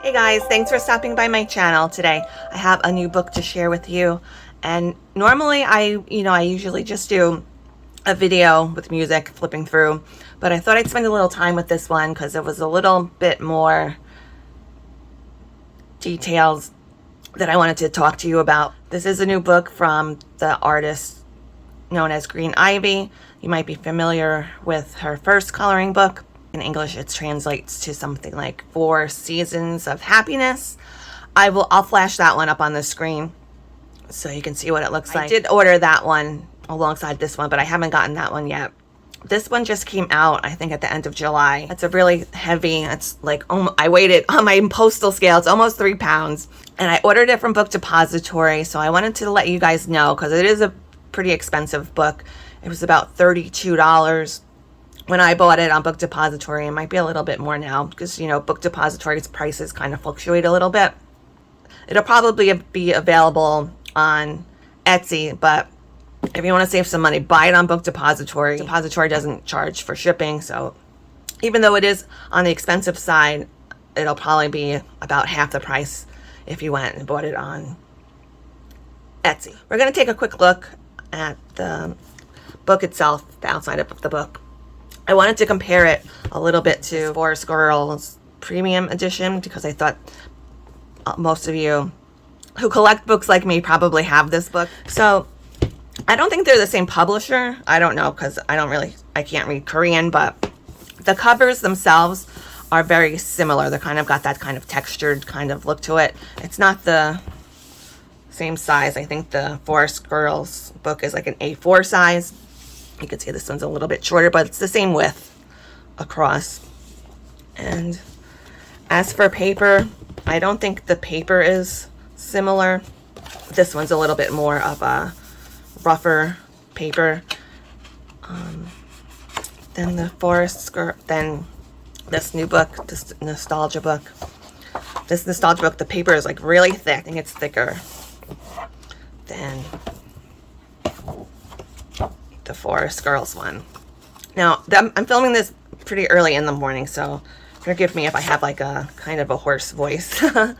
Hey guys, thanks for stopping by my channel today. I have a new book to share with you, and normally I usually just do a video with music flipping through, but I thought I'd spend a little time with this one because it was a little bit more details that I wanted to talk to you about. This is a new book from the artist known as Green Ivy. You might be familiar with her first coloring book. In English, it translates to something like 4 Seasons of Happiness. I'll flash that one up on the screen so you can see what it looks like. I did order that one alongside this one, but I haven't gotten that one yet. This one just came out, I think, at the end of July. It's a really heavy, it's like, I weighed it on my postal scale. It's almost 3 pounds. And I ordered it from Book Depository, so I wanted to let you guys know because it is a pretty expensive book. It was about $32 when I bought it on Book Depository. It might be a little bit more now because, Book Depository's prices kind of fluctuate a little bit. It'll probably be available on Etsy, but if you want to save some money, buy it on Book Depository. Depository doesn't charge for shipping, so even though it is on the expensive side, it'll probably be about half the price if you went and bought it on Etsy. We're going to take a quick look at the book itself, the outside of the book. I wanted to compare it a little bit to Forest Girls Premium Edition because I thought most of you who collect books like me probably have this book. So I don't think they're the same publisher. I don't know because I can't read Korean, but the covers themselves are very similar. They're kind of got that kind of textured kind of look to it. It's not the same size. I think the Forest Girls book is like an A4 size. You can see this one's a little bit shorter, but it's the same width across. And as for paper, I don't think the paper is similar. This one's a little bit more of a rougher paper than the than this new book, this nostalgia book. This nostalgia book, the paper is like really thick. I think it's thicker than the Forest Girls one. Now, I'm filming this pretty early in the morning, so forgive me if I have like a kind of a hoarse voice. Trying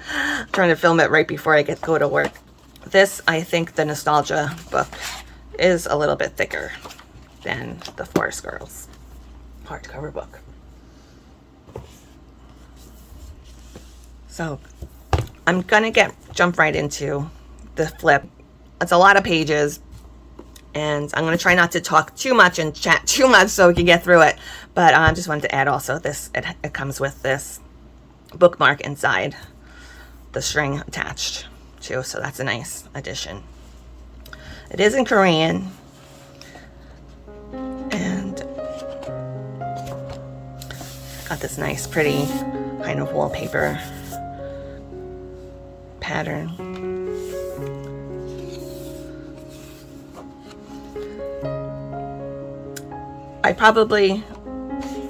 to film it right before I go to work. This, I think the nostalgia book is a little bit thicker than the Forest Girls hardcover book. So I'm gonna jump right into the flip. It's a lot of pages, and I'm going to try not to talk too much and chat too much so we can get through it. But I just wanted to add also this, it comes with this bookmark inside the string attached too, so that's a nice addition. It is in Korean, and got this nice pretty kind of wallpaper pattern. I probably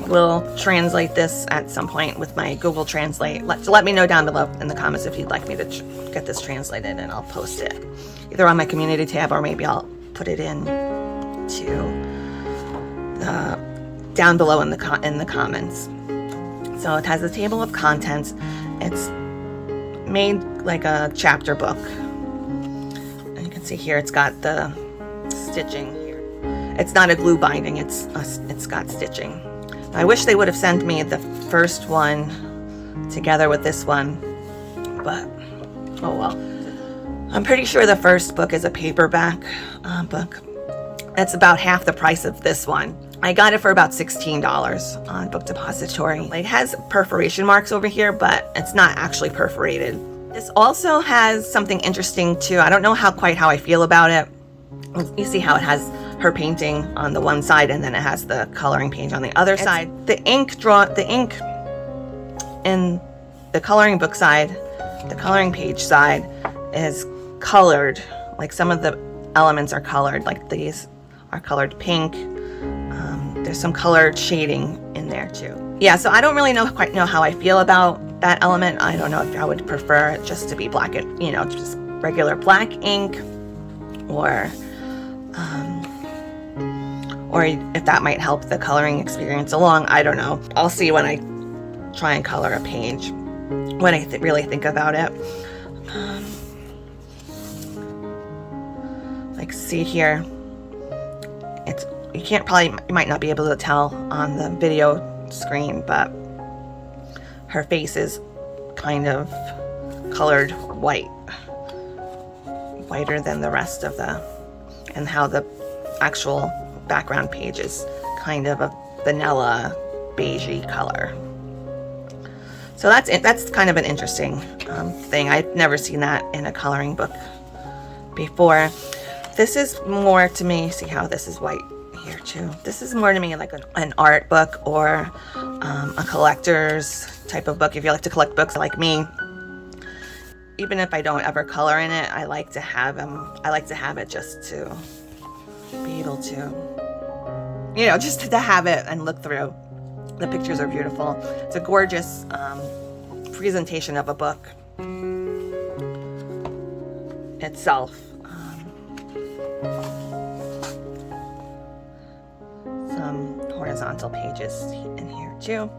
will translate this at some point with my Google Translate. Let me know down below in the comments if you'd like me to get this translated, and I'll post it either on my community tab or maybe I'll put it in down below in the comments. So it has a table of contents. It's made like a chapter book, and you can see here it's got the stitching. It's not a glue binding, it's got stitching. I wish they would have sent me the first one together with this one, but oh well. I'm pretty sure the first book is a paperback book. It's about half the price of this one. I got it for about $16 on Book Depository. It has perforation marks over here, but it's not actually perforated. This also has something interesting too. I don't know quite how I feel about it. You see how it has her painting on the one side, and then it has the coloring page on the other side. The ink in the coloring book side, the coloring page side, is colored. Like some of the elements are colored, like these are colored pink. There's some colored shading in there too. Yeah, so I don't really quite know how I feel about that element. I don't know if I would prefer it just to be black, just regular black ink, or or if that might help the coloring experience along. I don't know. I'll see when I try and color a page, when I really think about it. Like, see here, you might not be able to tell on the video screen, but her face is kind of colored whiter than the rest of and how the actual background page is kind of a vanilla beigey color. So that's kind of an interesting thing. I've never seen that in a coloring book before. This is more to me, see how this is white here too. This is more to me like an art book or a collector's type of book. If you like to collect books like me, even if I don't ever color in it, I like to have them. I like to have it just to be able to, you know, just to have it and look through. The pictures are beautiful. It's a gorgeous presentation of a book itself. Some horizontal pages in here too.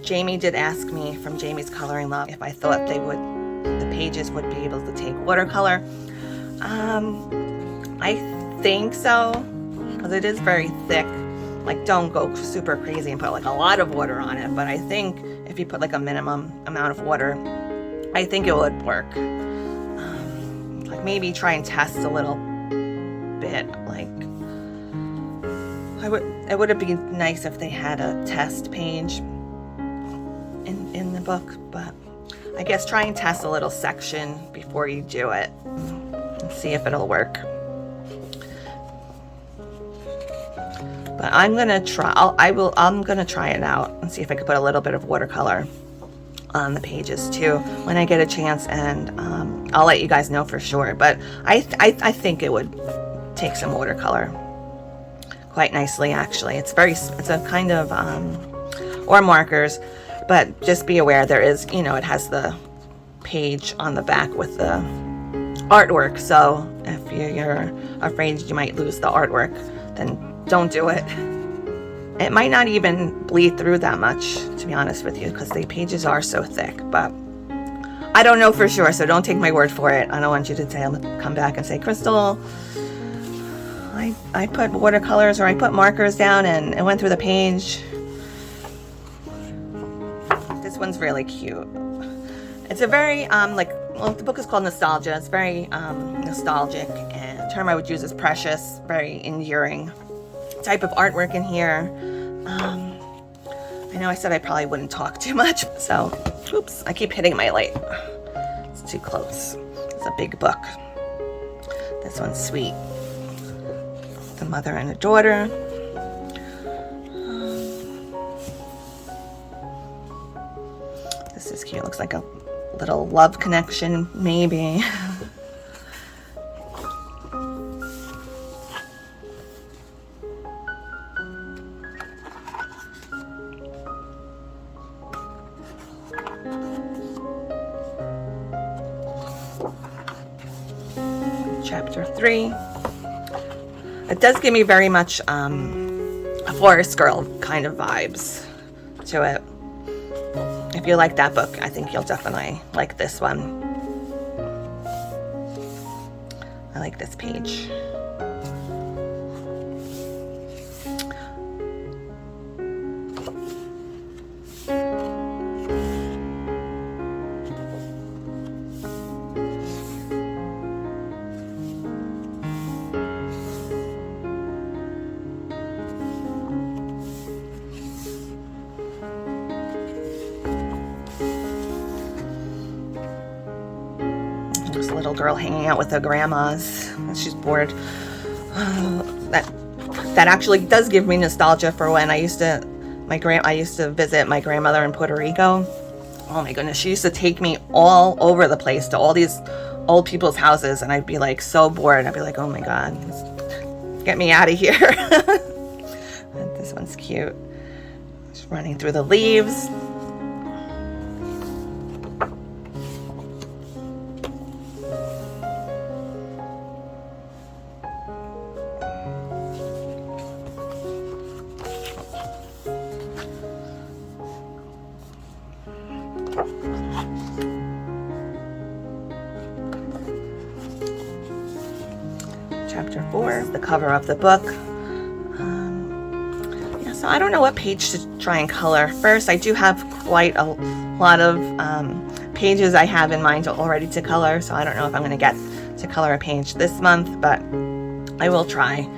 Jamie did ask me from Jamie's Coloring Love if I thought the pages would be able to take watercolor. I think so, because it is very thick. Like, don't go super crazy and put like a lot of water on it, but I think if you put like a minimum amount of water, I think it would work. Like, maybe try and test a little bit. Like, it would be nice if they had a test page in the book, but I guess try and test a little section before you do it and see if it'll work. But I'm gonna try. I'm gonna try it out and see if I could put a little bit of watercolor on the pages too when I get a chance, and I'll let you guys know for sure. But I think it would take some watercolor quite nicely, actually. It's a kind of or markers. But just be aware there is, you know, it has the page on the back with the artwork. So if you're afraid you might lose the artwork, then don't do it. It might not even bleed through that much, to be honest with you, because the pages are so thick. But I don't know for sure, so don't take my word for it. I don't want you to come back and say, Crystal, I put watercolors or I put markers down and it went through the page. This one's really cute. It's a very, the book is called Nostalgia. It's very nostalgic, and the term I would use is precious, very enduring type of artwork in here. I know I said I probably wouldn't talk too much, so, oops, I keep hitting my light. It's too close. It's a big book. This one's sweet. The mother and a daughter. This is cute. Looks like a little love connection, maybe. Chapter 3. It does give me very much a Forest Girl kind of vibes to it. If you like that book, I think you'll definitely like this one. I like this page. There's a little girl hanging out with her grandmas. She's bored. That actually does give me nostalgia for when I used to visit my grandmother in Puerto Rico. Oh my goodness, she used to take me all over the place to all these old people's houses, and I'd be like so bored. I'd be like, oh my god, get me out of here. This one's cute. Just running through the leaves. chapter 4, the cover of the book. Yeah, so I don't know what page to try and color first. I do have quite a lot of pages I have in mind already to color, so I don't know if I'm going to get to color a page this month, but I will try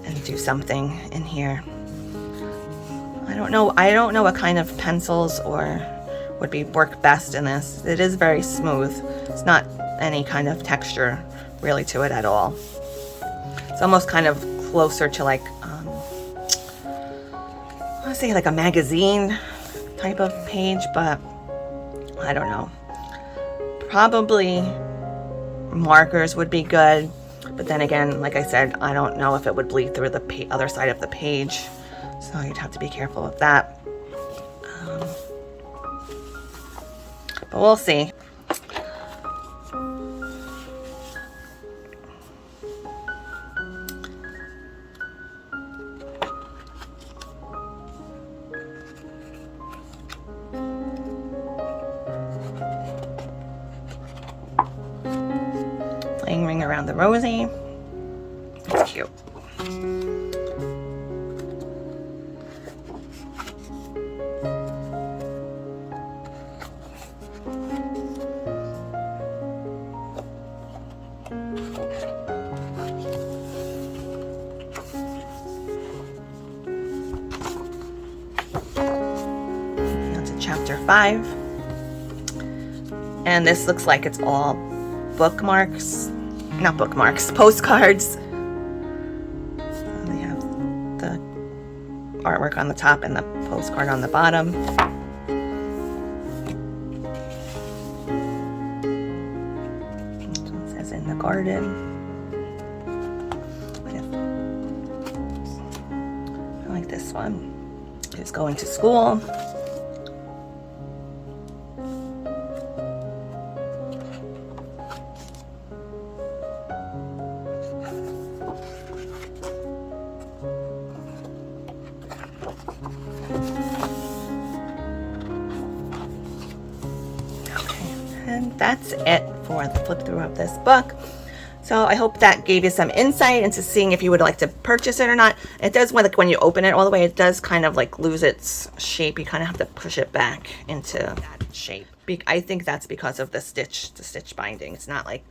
and do something in here. I don't know what kind of pencils would work best in this. It is very smooth. It's not any kind of texture really to it at all. It's almost kind of closer to like I want to say like a magazine type of page, but I don't know. Probably markers would be good, but then again, like I said, I don't know if it would bleed through the other side of the page, so you'd have to be careful with that. But we'll see. Playing Ring Around the Rosie. It's cute. Chapter 5, and this looks like it's all postcards. They have the artwork on the top and the postcard on the bottom. It says in the garden. I like this one. Who's going to school. And that's it for the flip through of this book. So I hope that gave you some insight into seeing if you would like to purchase it or not. It does, when you open it all the way, it does kind of like lose its shape. You kind of have to push it back into that shape. I think that's because of the stitch binding. It's not like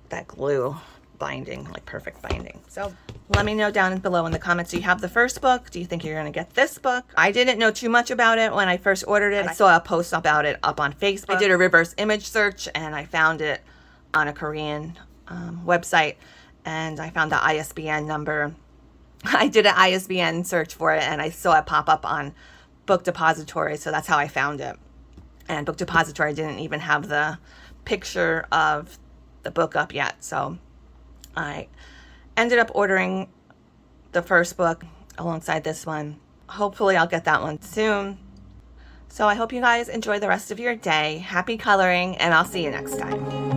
that glue binding, like perfect binding. So let me know down below in the comments, do you have the first book? Do you think you're going to get this book? I didn't know too much about it when I first ordered it. I saw a post about it up on Facebook. I did a reverse image search and I found it on a Korean website, and I found the ISBN number. I did an ISBN search for it and I saw it pop up on Book Depository, so that's how I found it. And Book Depository didn't even have the picture of the book up yet, so I ended up ordering the first book alongside this one. Hopefully I'll get that one soon. So I hope you guys enjoy the rest of your day. Happy coloring, and I'll see you next time.